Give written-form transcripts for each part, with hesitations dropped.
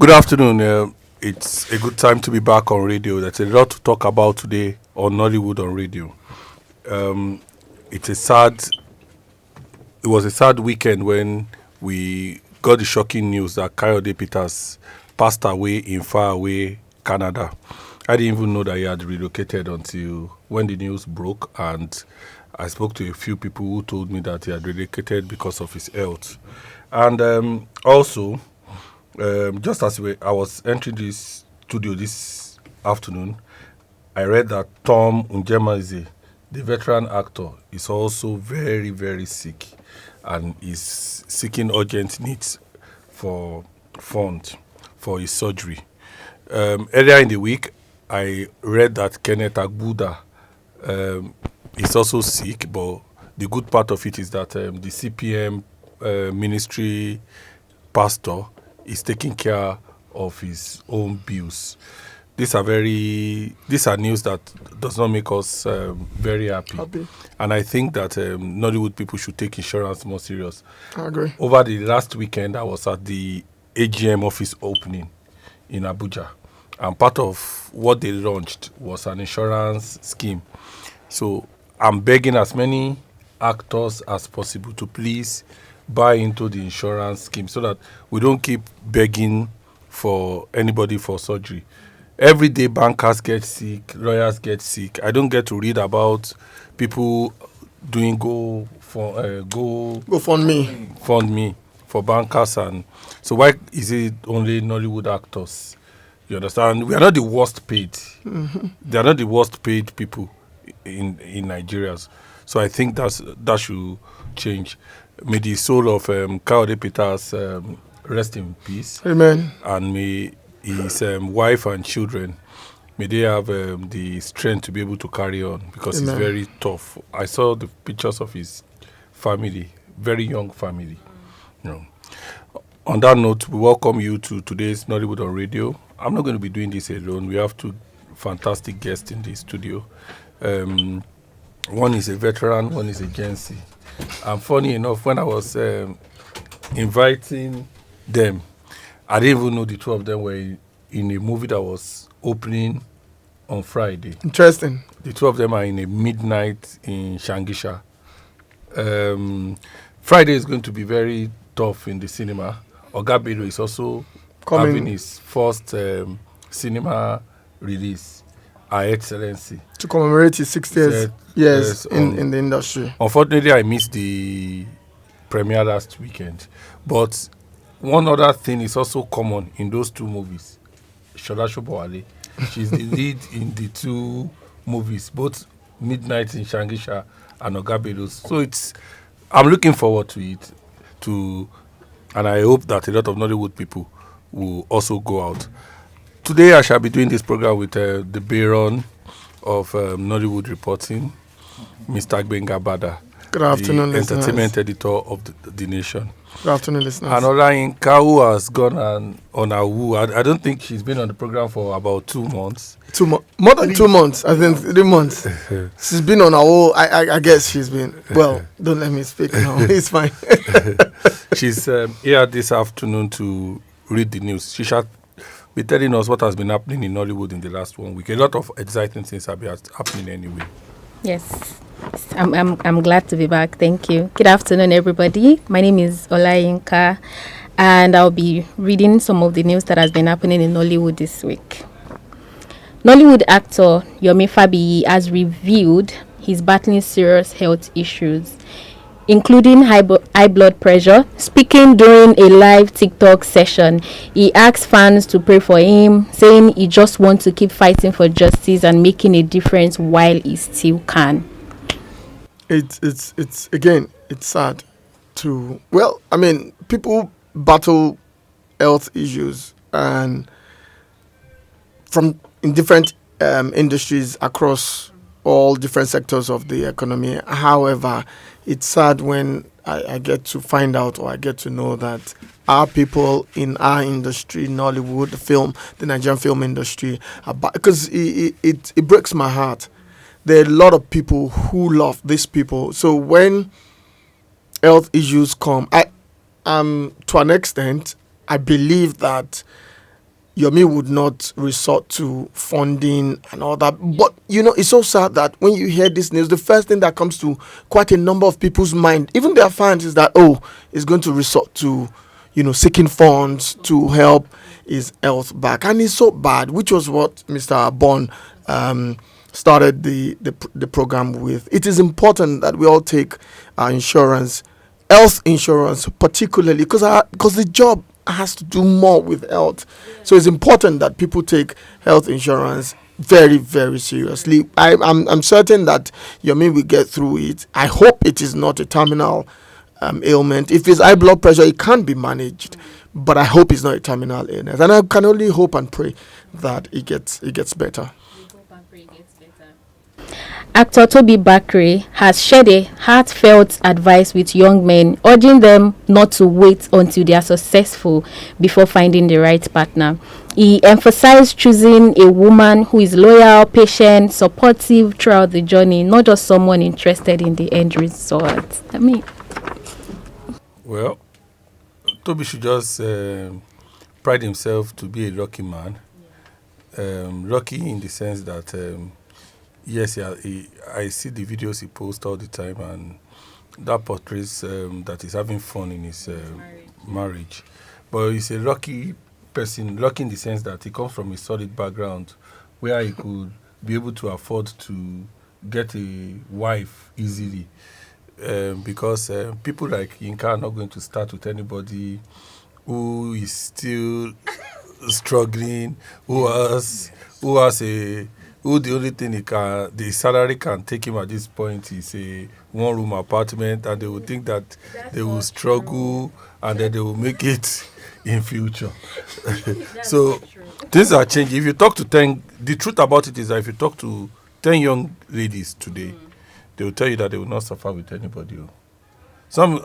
Good afternoon. It's a good time to be back on radio. There's a lot to talk about today on Nollywood on radio. Um, it's a sad. It was a sad weekend when we got the shocking news that Kayode Peters passed away in faraway Canada. I didn't even know that he had relocated until when the news broke, and I spoke to a few people who told me that he had relocated because of his health. And also, just as I was entering this studio this afternoon, I read that Tom Njemazi, the veteran actor, is also very, very sick and is seeking urgent needs for funds for his surgery. Earlier in the week, I read that Kenneth Agbuda is also sick, but the good part of it is that the CPM ministry pastor is taking care of his own bills. These are news that does not make us very happy. And I think that Nollywood people should take insurance more serious. I agree. Over the last weekend, I was at the AGM office opening in Abuja, and part of what they launched was an insurance scheme. So I'm begging as many actors as possible to please buy into the insurance scheme so that we don't keep begging for anybody for surgery. Every day bankers get sick, lawyers get sick. I don't get to read about people doing Go fund me. fund me for bankers, and so why is it only Nollywood actors? You understand? We are not the worst paid. They are not the worst paid people in Nigeria. So I think that should change. May the soul of Kayode Peters rest in peace. Amen. And may his wife and children, may they have the strength to be able to carry on, because Amen. it's very tough. I saw the pictures of his family, very young family. You know. On that note, we welcome you to today's Nollywood on Radio. I'm not going to be doing this alone. We have two fantastic guests in the studio. One is a veteran, one is a Gen Z. And funny enough, when I was inviting them, I didn't even know the two of them were in a movie that was opening on Friday. Interesting. The two of them are in a midnight in Shangisha. Friday is going to be very tough in the cinema. Oga Bello is also having his first cinema release, Her Excellency. To commemorate his 60th years in the industry. Unfortunately, I missed the premiere last weekend. But one other thing is also common in those two movies. Shola Shobowale. She's the lead in the two movies, both Midnight in Shangisha and Oga Bello's. So I'm looking forward to it. And I hope that a lot of Nollywood people will also go out. Today I shall be doing this program with the Baron of Nollywood Reporting, Mr. Gbenga Bada. Good afternoon, the listeners. entertainment editor of the Nation. Good afternoon, listeners. And Olayinka, who has gone on a woo. I don't think she's been on the program for about 2 months. More than 2 months. I think 3 months. She's been on a whole. I guess she's been. Well, don't let me speak now. It's fine. She's here this afternoon to read the news. She shall be telling us what has been happening in Nollywood in the last 1 week. A lot of exciting things have been happening anyway. Yes, I'm glad to be back. Thank you. Good afternoon, everybody. My name is Olayinka, and I'll be reading some of the news that has been happening in Nollywood this week. Nollywood actor Yomi Fabiyi has revealed he's battling serious health issues, including high blood pressure. Speaking during a live TikTok session, he asked fans to pray for him, saying he just wants to keep fighting for justice and making a difference while he still can. It's again, it's sad to, well, I mean, people battle health issues and in different industries across all different sectors of the economy. However, it's sad when I get to find out, or I get to know that our people in our industry, Nollywood, the Nigerian film industry, because it breaks my heart. There are a lot of people who love these people. So when health issues come, to an extent, I believe that Yomi would not resort to funding and all that. But, it's so sad that when you hear this news, the first thing that comes to quite a number of people's mind, even their fans, is that, it's going to resort to, seeking funds to help his health back. And it's so bad, which was what Mr. Bon started the program with. It is important that we all take our insurance, health insurance particularly, because the job has to do more with health. So it's important that people take health insurance very, very seriously. I'm certain that Yomi will get through it. I hope it is not a terminal ailment. If it's high blood pressure, it can be managed, but I hope it's not a terminal illness. And I can only hope and pray that it gets better. Actor Tobi Bakare has shared a heartfelt advice with young men, urging them not to wait until they are successful before finding the right partner. He emphasized choosing a woman who is loyal, patient, supportive throughout the journey, not just someone interested in the end result. Well, Tobi should just pride himself to be a lucky man. Lucky in the sense that yes, I see the videos he posts all the time, and that portrays that he's having fun in his marriage. But he's a lucky person, lucky in the sense that he comes from a solid background where he could be able to afford to get a wife easily. Because people like Yinka are not going to start with anybody who is still struggling, who the only thing the salary can take him at this point is a one-room apartment, and they will think that they will struggle and then they will make it in future. So things are changing. If you talk to 10, the truth about it is that if you talk to 10 young ladies today, they will tell you that they will not suffer with anybody. Some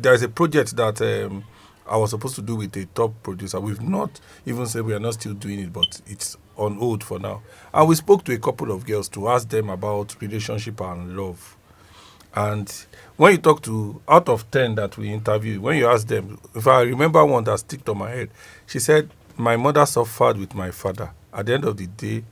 there's a project that I was supposed to do with a top producer. We've not even said we are not still doing it, but it's on hold for now. And we spoke to a couple of girls to ask them about relationship and love. And when you talk to, out of 10 that we interviewed, when you ask them, if I remember one that sticked on my head, she said, my mother suffered with my father. At the end of the day,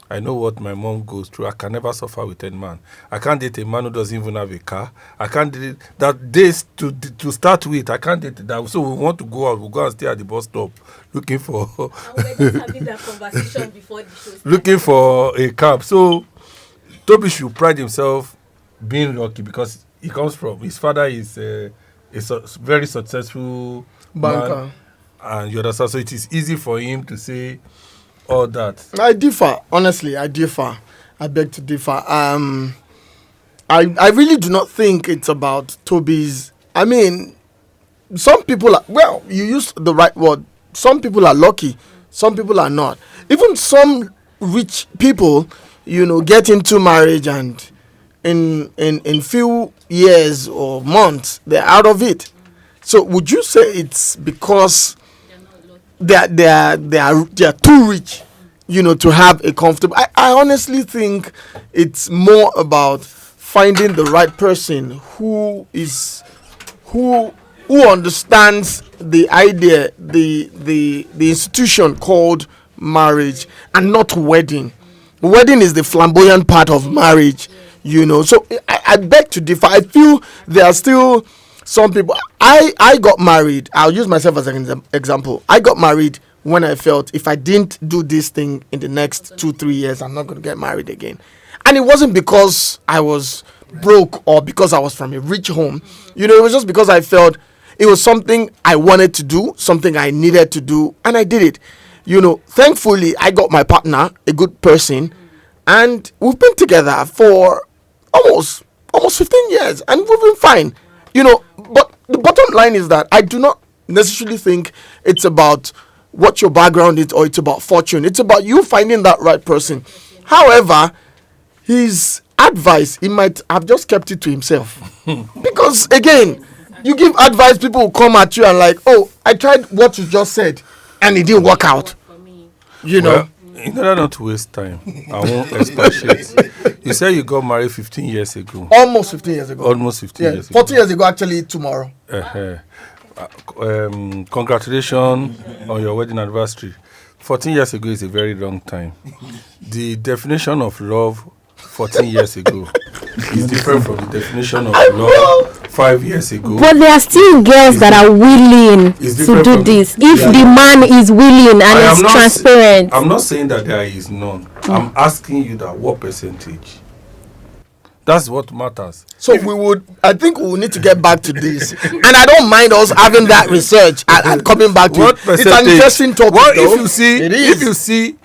I know what my mom goes through. I can never suffer with any man. I can't date a man who doesn't even have a car. I can't date that days to start with. I can't date that. So we want to go out. We'll go and stay at the bus stop looking for. And we're just having that conversation before the show started. Looking for a cab. So Tobi should pride himself being lucky because he comes from, his father is a very successful banker. Man, and you understand. So it is easy for him to say all that. I differ. Honestly, I differ. I beg to differ. I really do not think it's about Tobi's. I mean, some people are, well, you used the right word. Some people are lucky. Some people are not. Even some rich people, get into marriage and in few years or months, they're out of it. So would you say it's because they are too rich, to have a comfortable? I honestly think it's more about finding the right person who understands the idea, the institution called marriage, and not wedding. Wedding is the flamboyant part of marriage, So I beg to differ. I feel there are still some people. I got married. I'll use myself as an example. I got married when I felt if I didn't do this thing in the next 2-3 years, I'm not going to get married again. And it wasn't because I was broke or because I was from a rich home. It was just because I felt it was something I wanted to do, something I needed to do, and I did it. Thankfully, I got my partner, a good person, and we've been together for almost 15 years, and we've been fine. But the bottom line is that I do not necessarily think it's about what your background is or it's about fortune. It's about you finding that right person. However, his advice, he might have just kept it to himself. Because, again, you give advice, people will come at you and like, oh, I tried what you just said, and it didn't work out. Well, in order not to waste time, I won't expatiate. You said you got married 15 years ago. Almost 15 years ago. Almost 15 years ago. 40 years ago, actually, tomorrow. congratulations on your wedding anniversary. 14 years ago is a very long time. The definition of love 14 years ago is different from the definition of love 5 years ago. But there are still girls that are willing to do this. If the man is willing and is transparent. I'm not saying that there is none. I'm asking you that what percentage? That's what matters. So I think we will need to get back to this. And I don't mind us having that research and coming back to it. It's an interesting topic. What if you see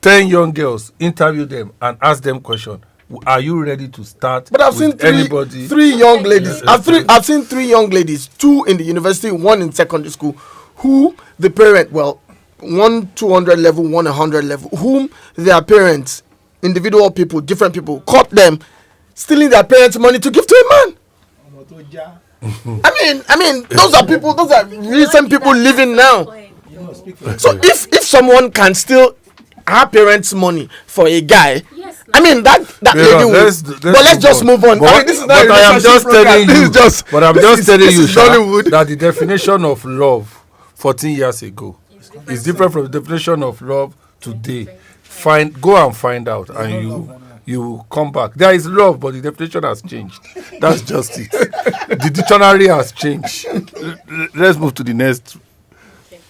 10 young girls, interview them and ask them questions? Are you ready to start? But I've seen three young ladies. I've seen 3 young ladies, 2 in the university, 1 in secondary school, who the parent, one 200 level, 1 100 level, whom their parents, individual people, different people, caught them stealing their parents' money to give to a man. I mean, those are recent people living now. So if someone can steal her parents' money for a guy, I mean that lady will. But let's just move on. This is not I am just telling you. But I'm just telling you, Sha, that the definition of love 14 years ago is different from the definition of love today. Go and find out, and you come back. There is love, but the definition has changed. That's just it. The dictionary has changed. Let's move to the next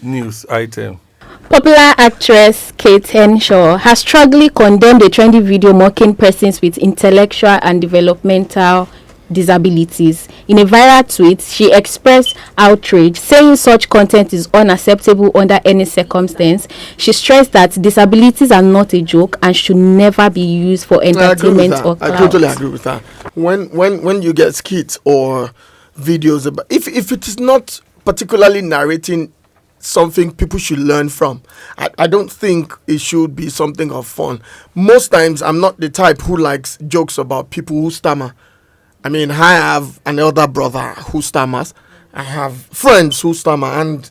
news item. Popular actress Kate Henshaw has strongly condemned a trendy video mocking persons with intellectual and developmental disabilities. In a viral tweet, she expressed outrage, saying such content is unacceptable under any circumstance. She stressed that disabilities are not a joke and should never be used for entertainment or clout. I totally agree with that. When you get skits or videos about, if it is not particularly narrating something people should learn from, I don't think it should be something of fun. Most times I'm not the type who likes jokes about people who stammer. I mean, I have an elder brother who stammers. I have friends who stammer, and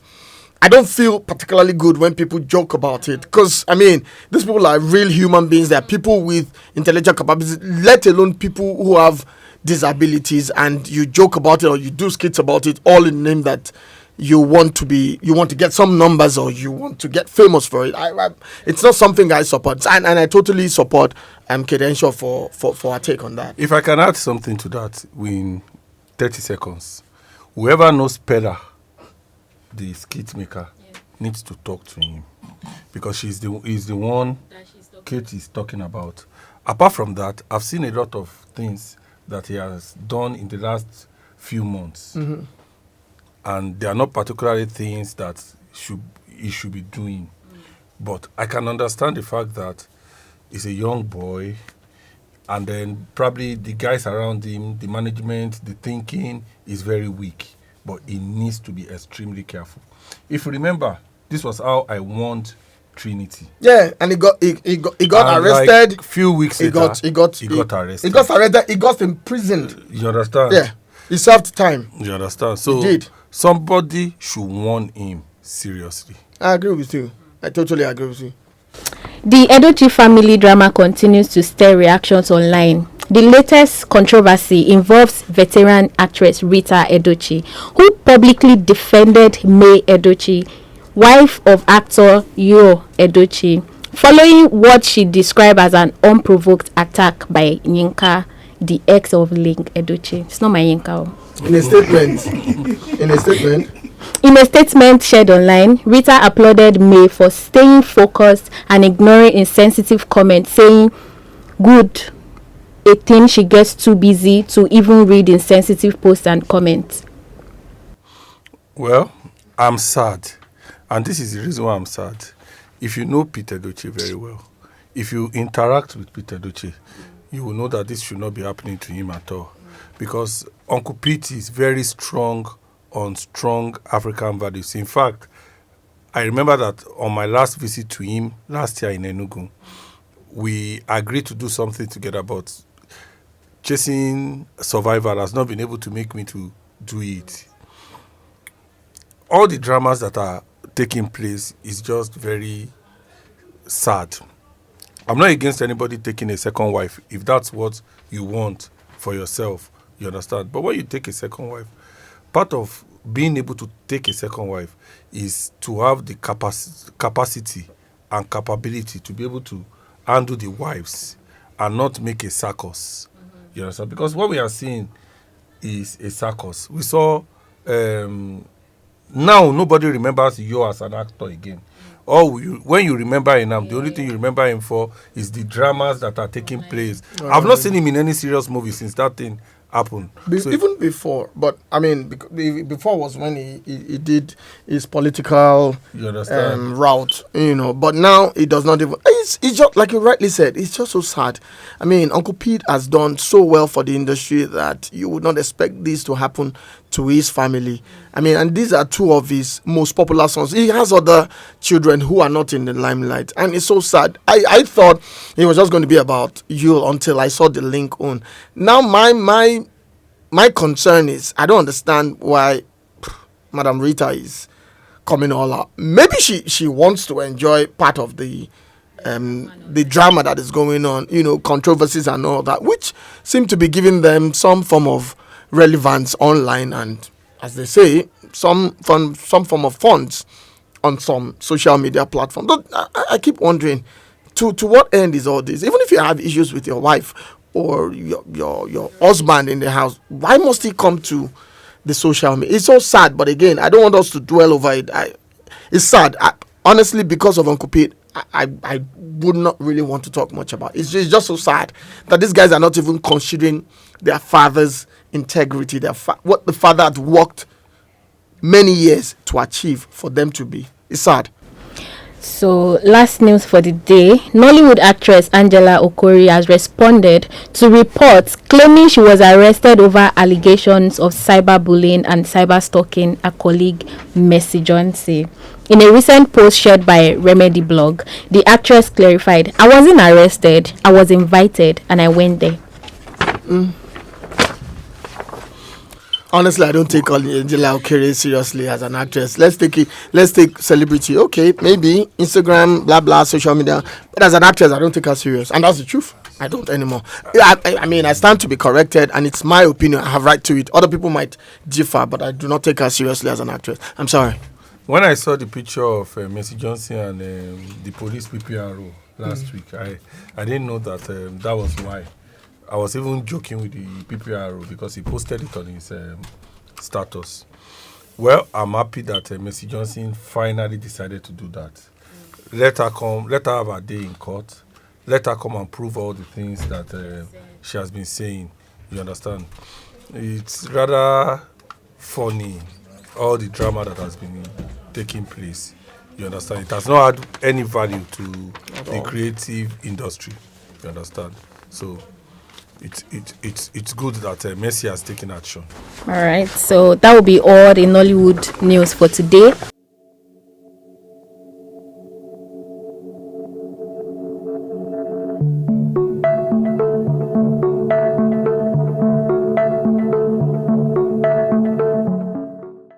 I don't feel particularly good when people joke about it, because I mean, these people are real human beings. They are people with intellectual capabilities, let alone people who have disabilities, and you joke about it or you do skits about it, all in the name that you want to get some numbers or you want to get famous for it. It's not something I support, and I totally support Kate Henshaw for her take on that. If I can add something to that in 30 seconds, whoever knows Pella, the skit maker, needs to talk to him, because he's the one Kate is talking about. Apart from that, I've seen a lot of things that he has done in the last few months. Mm-hmm. And they are not particularly things that he should be doing. But I can understand the fact that he's a young boy, and then probably the guys around him, the management, the thinking is very weak. But he needs to be extremely careful. If you remember, this was how I won Trinity. Yeah, and he got arrested. Like few weeks later, he got arrested. He got arrested. He got imprisoned. You understand? Yeah, he served time. You understand? So he did. Somebody should warn him seriously. I agree with you. I totally agree with you. The Edochie family drama continues to stir reactions online. The latest controversy involves veteran actress Rita Edochie, who publicly defended May Edochie, wife of actor Yo Edochie, following what she described as an unprovoked attack by Yinka, the ex of Link Edochie. It's not my Yinka. In a statement shared online, Rita applauded May for staying focused and ignoring insensitive comments, saying, "Good, a thing she gets too busy to even read insensitive posts and comments." Well, I'm sad, and this is the reason why I'm sad. If you know Peter Edochie very well, if you interact with Peter Edochie, you will know that this should not be happening to him at all, because Uncle Pete is very strong on strong African values. In fact, I remember that on my last visit to him last year in Enugu, we agreed to do something together, but chasing survival has not been able to make me to do it. All the dramas that are taking place is just very sad. I'm not against anybody taking a second wife if that's what you want for yourself, you understand. But when you take a second wife, part of being able to take a second wife is to have the capacity and capability to be able to handle the wives and not make a circus. You understand? Because what we are seeing is a circus. We saw now nobody remembers you as an actor again. When you remember him, the only thing you remember him for is the dramas that are taking place. I've not seen him in any serious movie since that thing happened. Even before, but I mean, before was when he did his political route, But now he does not even. It's just like you rightly said. It's just so sad. I mean, Uncle Pete has done so well for the industry that you would not expect this to happen to his family. I mean, and these are two of his most popular sons. He has other children who are not in the limelight, and it's so sad. I thought it was just going to be about Yule until I saw the link on. Now my concern is I don't understand why Madam Rita is coming all out. Maybe she wants to enjoy part of the drama that is going on, controversies and all that, which seem to be giving them some form of relevance online and, as they say, some form of funds on some social media platform. But I keep wondering, to what end is all this? Even if you have issues with your wife or your husband in the house, why must he come to the social media? It's so sad, but again, I don't want us to dwell over it. It's sad. Honestly, because of Uncle Pete, I would not really want to talk much about it. It's just so sad that these guys are not even considering their father's integrity, what the father had worked many years to achieve for them to be. It's sad. So, last news for the day. Nollywood actress Angela Okori has responded to reports claiming she was arrested over allegations of cyberbullying and cyberstalking a colleague, Mercy Johnson. In a recent post shared by Remedy Blog, the actress clarified, "I wasn't arrested, I was invited and I went there." Honestly, I don't take Angela Okere seriously as an actress. Let's take celebrity. Okay, maybe Instagram, blah blah, social media. But as an actress, I don't take her serious, and that's the truth. I don't anymore. I mean, I stand to be corrected, and it's my opinion. I have right to it. Other people might differ, but I do not take her seriously as an actress. I'm sorry. When I saw the picture of Mercy Johnson and the police PPRO last week, I didn't know that that was why. I was even joking with the PPRO because he posted it on his status. Well, I'm happy that Mercy Johnson finally decided to do that. Let her have her day in court. Let her come and prove all the things that she has been saying. You understand? It's rather funny, all the drama that has been taking place. You understand? It has not had any value to the creative industry. You understand? So it's good that Mercy has taken action. All right, so that will be all the Nollywood news for today.